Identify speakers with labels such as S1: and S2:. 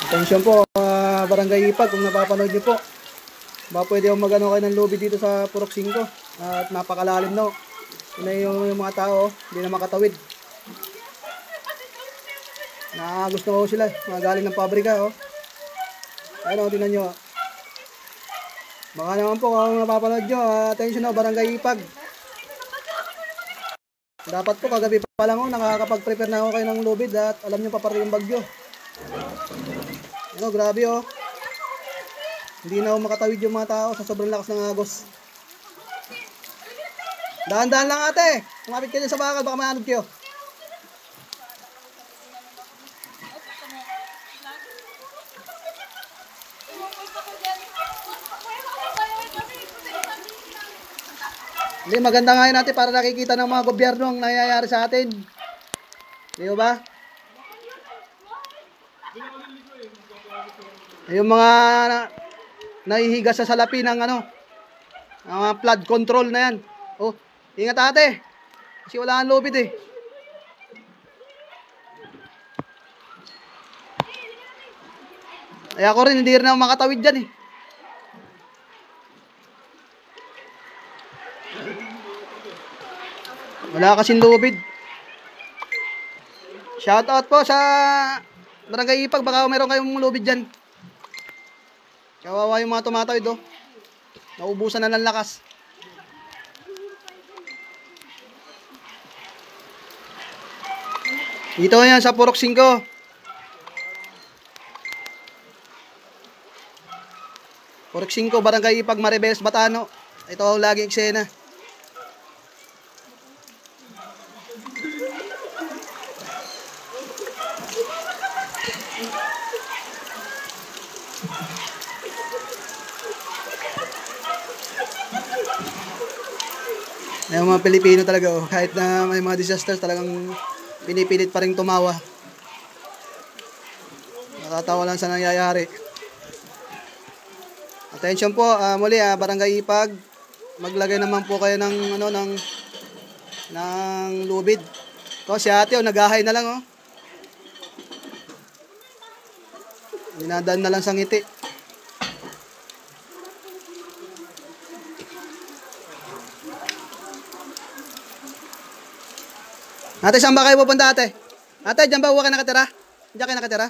S1: Atensyon po, Barangay Ipag, kung napapanood niyo po. Ba pwede akong magano kayo ng lobby dito sa Purok 5. At napakalalim no. Yun yung mga tao, hindi na makatawid. Gusto ko sila, mga galing ng pabrika oh. Ayun oh, tingnan nyo. Baka naman po kung napapanood nyo, atensyon oh, Barangay Ipag. Dapat po kagabi pa lang oh, nakakapag-prepare na ako kayo ng lubid at alam nyo paparating yung bagyo. Ano, grabe oh. Hindi na ako makatawid yung mga tao sa sobrang lakas ng agos. Dahan-dahan lang ate. Kumapit kayo sa bakal, baka maanod kayo. Hindi, maganda nga yun natin para nakikita ng mga gobyerno ang nangyayari sa atin. Di ba? Yung mga nahihiga sa salapi ng ano, flood control na yan. Oh, ingat ate. Kasi wala ang lubid eh. Ay ako rin, hindi rin ako makatawid dyan eh. Wala kasing lubid. Shoutout po sa Barangay Ipag, baka meron kayong lubid dyan. Kawawa yung mga tumatawid oh. Naubusan na ng lakas. Dito yan sa Purok 5. Purok 5, Barangay Ipag, Maribeles, Batano. Ito ang lagi eksena. Yung mga Pilipino talaga oh, kahit na may mga disasters talagang pinipilit pa rin tumawa. Natatawa lang sa nangyayari. Attention po, muli Barangay Ipag, maglagay naman po kayo ng ano ng lubid. Ito si ate oh, nagahay na lang oh. Dinadaan na lang sa ngiti. Ate, saan ba kayo pupunta ate? Ate, dyan ba huwag ka nakatira? Diyan kayo nakatira?